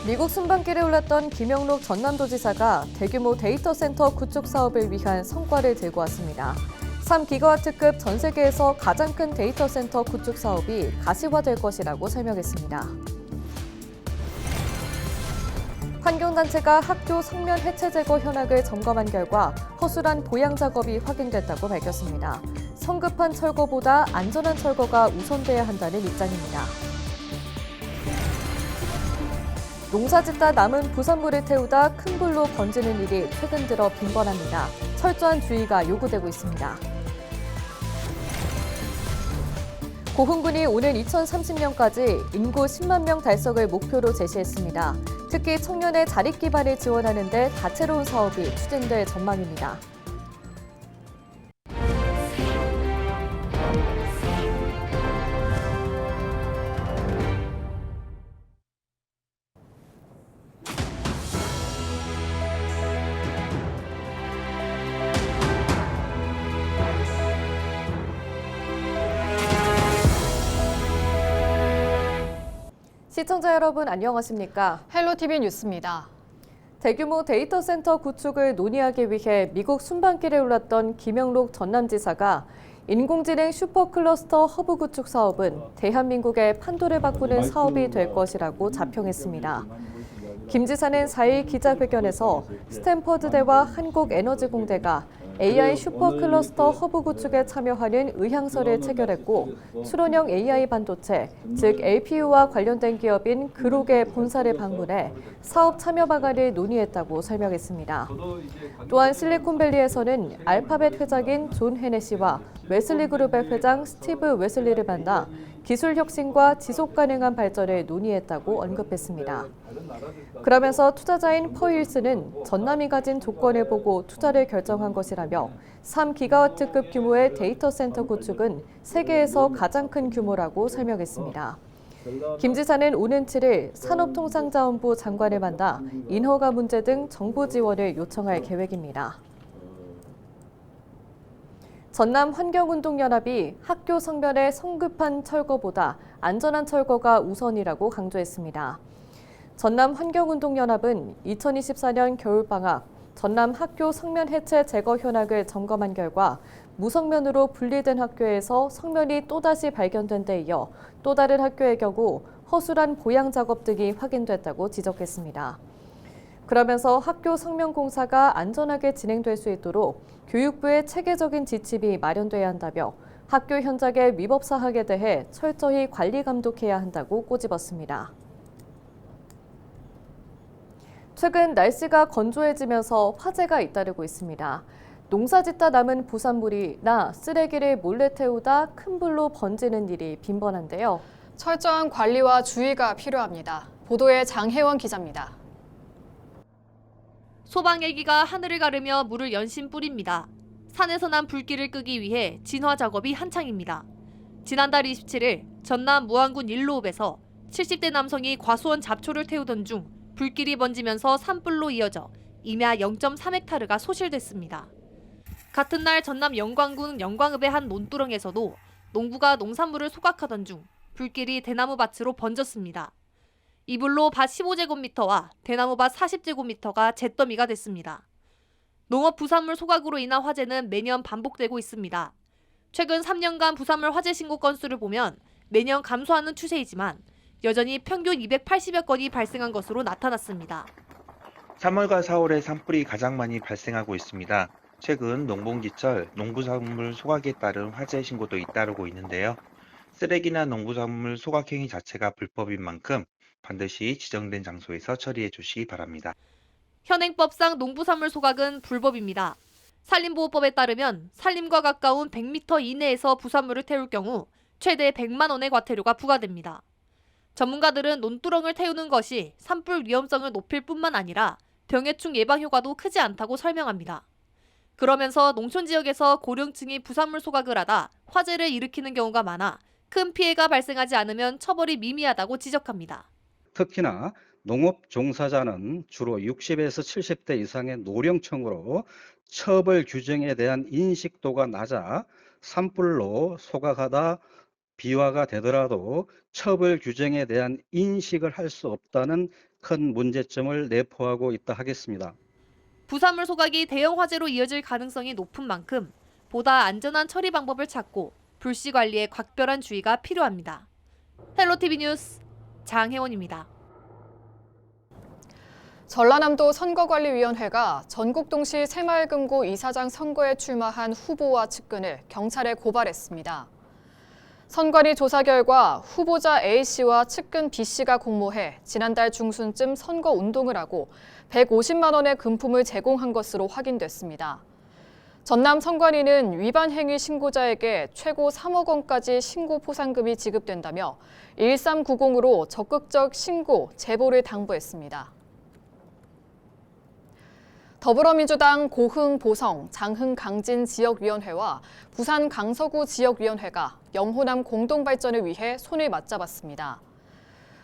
미국 순방길에 올랐던 김영록 전남도지사가 대규모 데이터 센터 구축 사업을 위한 성과를 들고 왔습니다. 3기가와트급 전 세계에서 가장 큰 데이터 센터 구축 사업이 가시화될 것이라고 설명했습니다. 환경단체가 학교 성면 해체 제거 현황을 점검한 결과 허술한 보양 작업이 확인됐다고 밝혔습니다. 성급한 철거보다 안전한 철거가 우선돼야 한다는 입장입니다. 농사짓다 남은 부산물을 태우다 큰 불로 번지는 일이 최근 들어 빈번합니다. 철저한 주의가 요구되고 있습니다. 고흥군이 오는 2030년까지 인구 10만 명 달성을 목표로 제시했습니다. 특히 청년의 자립 기반을 지원하는 데 다채로운 사업이 추진될 전망입니다. 시청자 여러분 안녕하십니까? 헬로티비 뉴스입니다. 대규모 데이터 센터 구축을 논의하기 위해 미국 순방길에 올랐던 김영록 전남지사가 인공지능 슈퍼클러스터 허브 구축 사업은 대한민국의 판도를 바꾸는 사업이 될 것이라고 자평했습니다. 김 지사는 4일 기자회견에서 스탠퍼드대와 한국에너지공대가 AI 슈퍼클러스터 허브 구축에 참여하는 의향서를 체결했고 추론형 AI 반도체, 즉 LPU와 관련된 기업인 그록의 본사를 방문해 사업 참여 방안을 논의했다고 설명했습니다. 또한 실리콘밸리에서는 알파벳 회장인 존 헤네시와 웨슬리 그룹의 회장 스티브 웨슬리를 만나 기술 혁신과 지속 가능한 발전을 논의했다고 언급했습니다. 그러면서 투자자인 퍼일스는 전남이 가진 조건을 보고 투자를 결정한 것이라며 3기가와트급 규모의 데이터 센터 구축은 세계에서 가장 큰 규모라고 설명했습니다. 김 지사는 오는 7일 산업통상자원부 장관을 만나 인허가 문제 등 정부 지원을 요청할 계획입니다. 전남환경운동연합이 학교 성면의 성급한 철거보다 안전한 철거가 우선이라고 강조했습니다. 전남환경운동연합은 2024년 겨울방학 전남 학교 성면 해체 제거 현황을 점검한 결과 무성면으로 분리된 학교에서 성면이 또다시 발견된 데 이어 또 다른 학교의 경우 허술한 보양 작업 등이 확인됐다고 지적했습니다. 그러면서 학교 성면 공사가 안전하게 진행될 수 있도록 교육부의 체계적인 지침이 마련돼야 한다며 학교 현장의 위법 사항에 대해 철저히 관리 감독해야 한다고 꼬집었습니다. 최근 날씨가 건조해지면서 화재가 잇따르고 있습니다. 농사짓다 남은 부산물이나 쓰레기를 몰래 태우다 큰 불로 번지는 일이 빈번한데요. 철저한 관리와 주의가 필요합니다. 보도에 장혜원 기자입니다. 소방헬기가 하늘을 가르며 물을 연신 뿌립니다. 산에서 난 불길을 끄기 위해 진화 작업이 한창입니다. 지난달 27일 전남 무안군 일로읍에서 70대 남성이 과수원 잡초를 태우던 중 불길이 번지면서 산불로 이어져 임야 0.3헥타르가 소실됐습니다. 같은 날 전남 영광군 영광읍의 한 논두렁에서도 농부가 농산물을 소각하던 중 불길이 대나무 밭으로 번졌습니다. 이 불로 밭 15제곱미터와 대나무밭 40제곱미터가 잿더미가 됐습니다. 농업 부산물 소각으로 인한 화재는 매년 반복되고 있습니다. 최근 3년간 부산물 화재 신고 건수를 보면 매년 감소하는 추세이지만 여전히 평균 280여 건이 발생한 것으로 나타났습니다. 3월과 4월에 산불이 가장 많이 발생하고 있습니다. 최근 농번기철 농부산물 소각에 따른 화재 신고도 잇따르고 있는데요. 쓰레기나 농부산물 소각 행위 자체가 불법인 만큼 반드시 지정된 장소에서 처리해 주시기 바랍니다. 현행법상 농부산물 소각은 불법입니다. 산림보호법에 따르면 산림과 가까운 100m 이내에서 부산물을 태울 경우 최대 100만 원의 과태료가 부과됩니다. 전문가들은 논두렁을 태우는 것이 산불 위험성을 높일 뿐만 아니라 병해충 예방 효과도 크지 않다고 설명합니다. 그러면서 농촌 지역에서 고령층이 부산물 소각을 하다 화재를 일으키는 경우가 많아 큰 피해가 발생하지 않으면 처벌이 미미하다고 지적합니다. 특히나 농업 종사자는 주로 60에서 70대 이상의 노령층으로 처벌 규정에 대한 인식도가 낮아 산불로 소각하다 비화가 되더라도 처벌 규정에 대한 인식을 할 수 없다는 큰 문제점을 내포하고 있다 하겠습니다. 부산물 소각이 대형 화재로 이어질 가능성이 높은 만큼 보다 안전한 처리 방법을 찾고 불씨 관리에 각별한 주의가 필요합니다. 헬로티비 뉴스 장혜원입니다. 전라남도 선거관리위원회가 전국동시 새마을금고 이사장 선거에 출마한 후보와 측근을 경찰에 고발했습니다. 선관위 조사 결과 후보자 A씨와 측근 B씨가 공모해 지난달 중순쯤 선거 운동을 하고 150만 원의 금품을 제공한 것으로 확인됐습니다. 전남 선관위는 위반 행위 신고자에게 최고 3억 원까지 신고 포상금이 지급된다며 1390으로 적극적 신고, 제보를 당부했습니다. 더불어민주당 고흥, 보성, 장흥, 강진 지역위원회와 부산 강서구 지역위원회가 영호남 공동발전을 위해 손을 맞잡았습니다.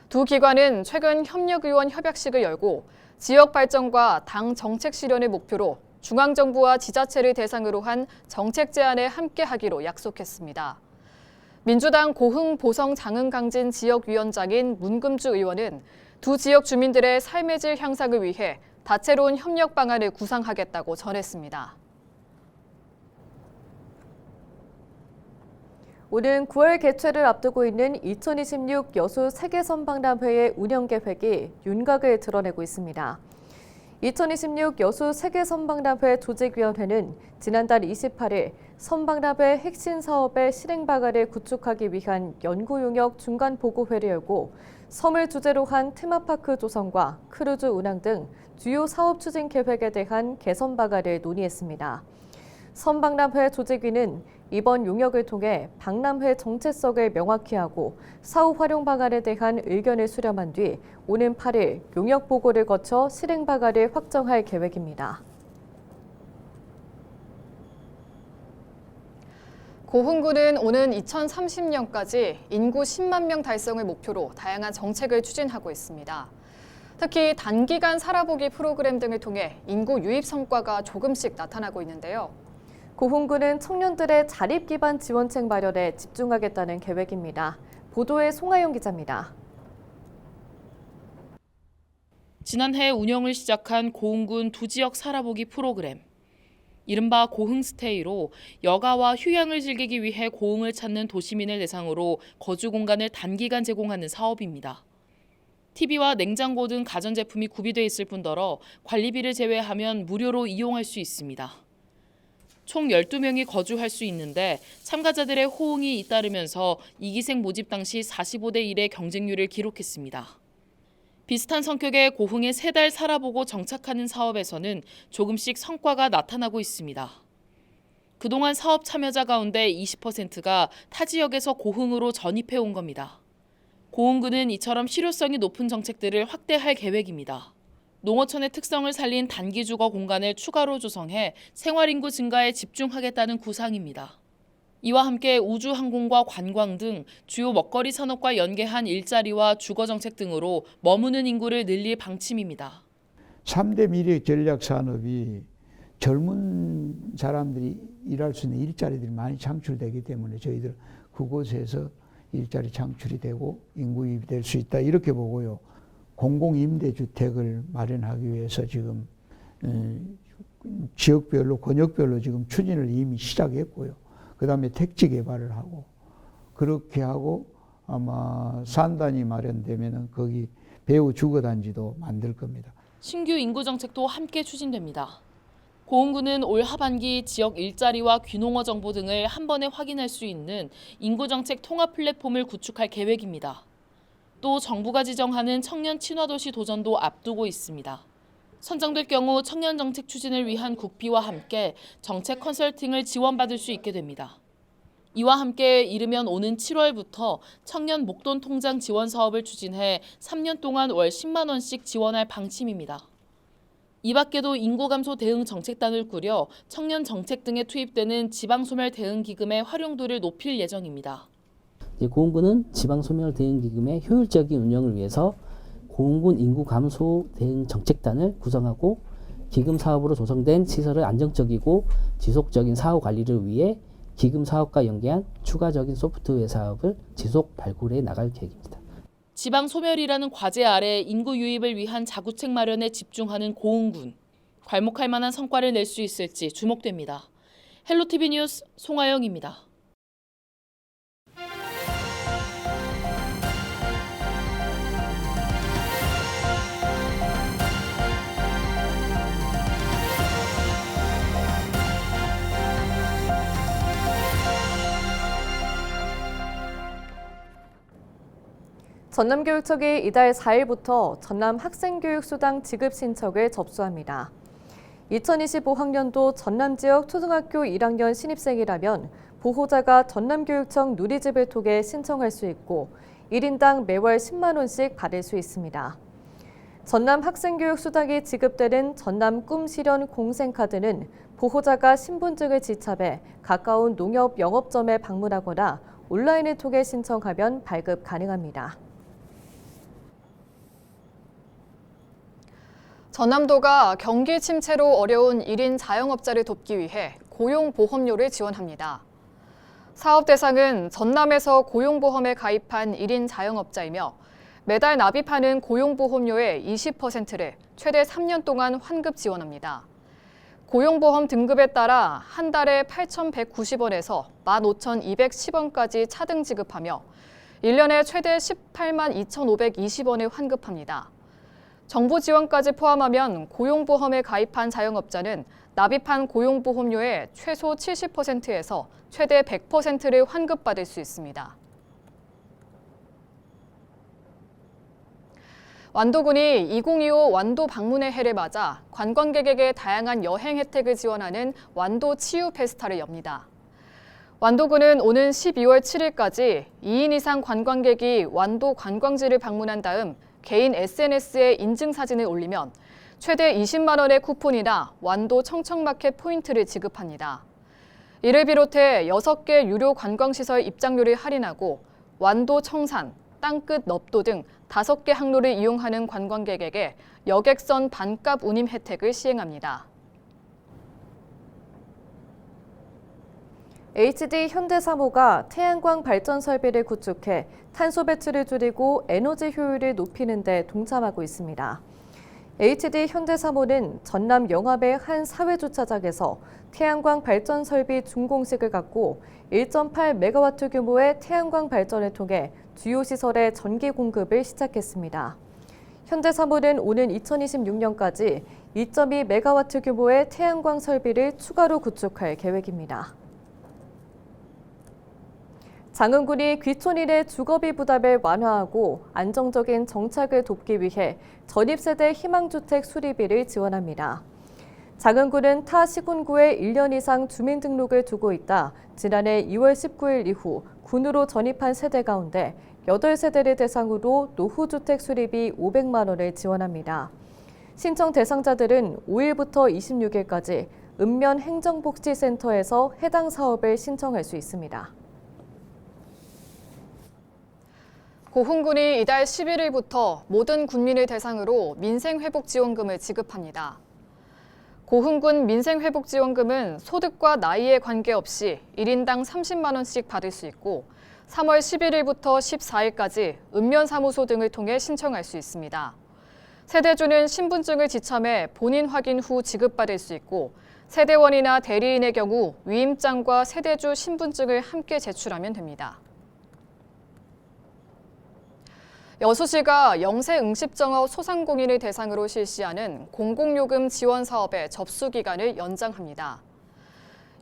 두 기관은 최근 협력의원 협약식을 열고 지역 발전과 당 정책 실현을 목표로 중앙정부와 지자체를 대상으로 한 정책 제안에 함께하기로 약속했습니다. 민주당 고흥, 보성, 장흥, 강진 지역위원장인 문금주 의원은 두 지역 주민들의 삶의 질 향상을 위해 다채로운 협력 방안을 구상하겠다고 전했습니다. 오는 9월 개최를 앞두고 있는 2026 여수 세계선박람회의 운영 계획이 윤곽을 드러내고 있습니다. 2026 여수 세계선박람회 조직위원회는 지난달 28일 선박람회 핵심 사업의 실행 방안을 구축하기 위한 연구용역 중간보고회를 열고 섬을 주제로 한 테마파크 조성과 크루즈 운항 등 주요 사업 추진 계획에 대한 개선 방안을 논의했습니다. 선박람회 조직위는 이번 용역을 통해 박람회 정체성을 명확히 하고 사후 활용 방안에 대한 의견을 수렴한 뒤 오는 8일 용역 보고를 거쳐 실행 방안을 확정할 계획입니다. 고흥군은 오는 2030년까지 인구 10만 명 달성을 목표로 다양한 정책을 추진하고 있습니다. 특히 단기간 살아보기 프로그램 등을 통해 인구 유입 성과가 조금씩 나타나고 있는데요. 고흥군은 청년들의 자립 기반 지원책 마련에 집중하겠다는 계획입니다. 보도에 송하영 기자입니다. 지난해 운영을 시작한 고흥군 두 지역 살아보기 프로그램. 이른바 고흥스테이로 여가와 휴양을 즐기기 위해 고흥을 찾는 도시민을 대상으로 거주 공간을 단기간 제공하는 사업입니다. TV와 냉장고 등 가전제품이 구비돼 있을 뿐더러 관리비를 제외하면 무료로 이용할 수 있습니다. 총 12명이 거주할 수 있는데 참가자들의 호응이 잇따르면서 2기생 모집 당시 45대 1의 경쟁률을 기록했습니다. 비슷한 성격의 고흥에 3달 살아보고 정착하는 사업에서는 조금씩 성과가 나타나고 있습니다. 그동안 사업 참여자 가운데 20%가 타 지역에서 고흥으로 전입해 온 겁니다. 고흥군은 이처럼 실효성이 높은 정책들을 확대할 계획입니다. 농어촌의 특성을 살린 단기 주거 공간을 추가로 조성해 생활인구 증가에 집중하겠다는 구상입니다. 이와 함께 우주항공과 관광 등 주요 먹거리 산업과 연계한 일자리와 주거 정책 등으로 머무는 인구를 늘릴 방침입니다. 3대 미래 전략 산업이 젊은 사람들이 일할 수 있는 일자리들이 많이 창출되기 때문에 저희들 그곳에서 일자리 창출이 되고 인구 유입이 될 수 있다 이렇게 보고요. 공공임대주택을 마련하기 위해서 지금 지역별로 권역별로 지금 추진을 이미 시작했고요. 그다음에 택지 개발을 하고 그렇게 하고 아마 산단이 마련되면은 거기 배후 주거단지도 만들 겁니다. 신규 인구 정책도 함께 추진됩니다. 고흥군은 올 하반기 지역 일자리와 귀농어 정보 등을 한 번에 확인할 수 있는 인구 정책 통합 플랫폼을 구축할 계획입니다. 또 정부가 지정하는 청년 친화도시 도전도 앞두고 있습니다. 선정될 경우 청년 정책 추진을 위한 국비와 함께 정책 컨설팅을 지원받을 수 있게 됩니다. 이와 함께 이르면 오는 7월부터 청년 목돈 통장 지원 사업을 추진해 3년 동안 월 10만 원씩 지원할 방침입니다. 이 밖에도 인구 감소 대응 정책단을 꾸려 청년 정책 등에 투입되는 지방소멸 대응 기금의 활용도를 높일 예정입니다. 고흥군은 지방소멸 대응 기금의 효율적인 운영을 위해서 고흥군 인구 감소 대응 정책단을 구성하고 기금 사업으로 조성된 시설의 안정적이고 지속적인 사후 관리를 위해 기금 사업과 연계한 추가적인 소프트웨어 사업을 지속 발굴해 나갈 계획입니다. 지방 소멸이라는 과제 아래 인구 유입을 위한 자구책 마련에 집중하는 고흥군. 괄목할 만한 성과를 낼 수 있을지 주목됩니다. 헬로티비 뉴스 송하영입니다. 전남교육청이 이달 4일부터 전남 학생교육수당 지급 신청을 접수합니다. 2025학년도 전남 지역 초등학교 1학년 신입생이라면 보호자가 전남교육청 누리집을 통해 신청할 수 있고 1인당 매월 10만 원씩 받을 수 있습니다. 전남 학생교육수당이 지급되는 전남 꿈실현 공생카드는 보호자가 신분증을 지참해 가까운 농협 영업점에 방문하거나 온라인을 통해 신청하면 발급 가능합니다. 전남도가 경기 침체로 어려운 1인 자영업자를 돕기 위해 고용보험료를 지원합니다. 사업 대상은 전남에서 고용보험에 가입한 1인 자영업자이며 매달 납입하는 고용보험료의 20%를 최대 3년 동안 환급 지원합니다. 고용보험 등급에 따라 한 달에 8,190원에서 15,210원까지 차등 지급하며 1년에 최대 18만 2,520원을 환급합니다. 정부 지원까지 포함하면 고용보험에 가입한 자영업자는 납입한 고용보험료의 최소 70%에서 최대 100%를 환급받을 수 있습니다. 완도군이 2025 완도 방문의 해를 맞아 관광객에게 다양한 여행 혜택을 지원하는 완도 치유 페스타를 엽니다. 완도군은 오는 12월 7일까지 2인 이상 관광객이 완도 관광지를 방문한 다음 개인 SNS에 인증사진을 올리면 최대 20만 원의 쿠폰이나 완도 청청마켓 포인트를 지급합니다. 이를 비롯해 6개 유료 관광시설 입장료를 할인하고 완도 청산, 땅끝 넙도 등 5개 항로를 이용하는 관광객에게 여객선 반값 운임 혜택을 시행합니다. HD 현대사모가 태양광 발전 설비를 구축해 탄소 배출을 줄이고 에너지 효율을 높이는 데 동참하고 있습니다. HD 현대사모는 전남 영암의 한 사회주차장에서 태양광 발전 설비 준공식을 갖고 1.8메가와트 규모의 태양광 발전을 통해 주요 시설에 전기 공급을 시작했습니다. 현대사모는 오는 2026년까지 2.2메가와트 규모의 태양광 설비를 추가로 구축할 계획입니다. 장흥군이 귀촌인의 주거비 부담을 완화하고 안정적인 정착을 돕기 위해 전입세대 희망주택 수리비를 지원합니다. 장흥군은 타 시군구에 1년 이상 주민등록을 두고 있다 지난해 2월 19일 이후 군으로 전입한 세대 가운데 8세대를 대상으로 노후주택 수리비 500만 원을 지원합니다. 신청 대상자들은 5일부터 26일까지 읍면 행정복지센터에서 해당 사업을 신청할 수 있습니다. 고흥군이 이달 11일부터 모든 군민을 대상으로 민생회복지원금을 지급합니다. 고흥군 민생회복지원금은 소득과 나이에 관계없이 1인당 30만 원씩 받을 수 있고 3월 11일부터 14일까지 읍면사무소 등을 통해 신청할 수 있습니다. 세대주는 신분증을 지참해 본인 확인 후 지급받을 수 있고 세대원이나 대리인의 경우 위임장과 세대주 신분증을 함께 제출하면 됩니다. 여수시가 영세응십정업 소상공인을 대상으로 실시하는 공공요금 지원 사업의 접수 기간을 연장합니다.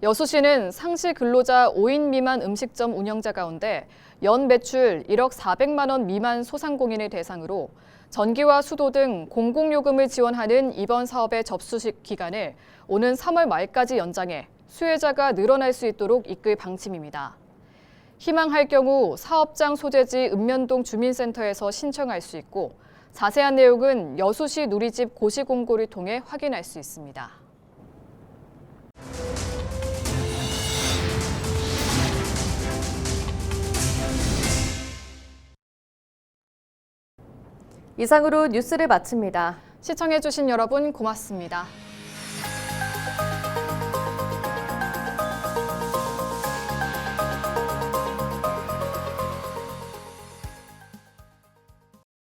여수시는 상시 근로자 5인 미만 음식점 운영자 가운데 연 매출 1억 400만 원 미만 소상공인을 대상으로 전기와 수도 등 공공요금을 지원하는 이번 사업의 접수 기간을 오는 3월 말까지 연장해 수혜자가 늘어날 수 있도록 이끌 방침입니다. 희망할 경우 사업장 소재지 읍면동 주민센터에서 신청할 수 있고 자세한 내용은 여수시 누리집 고시공고를 통해 확인할 수 있습니다. 이상으로 뉴스를 마칩니다. 시청해주신 여러분 고맙습니다.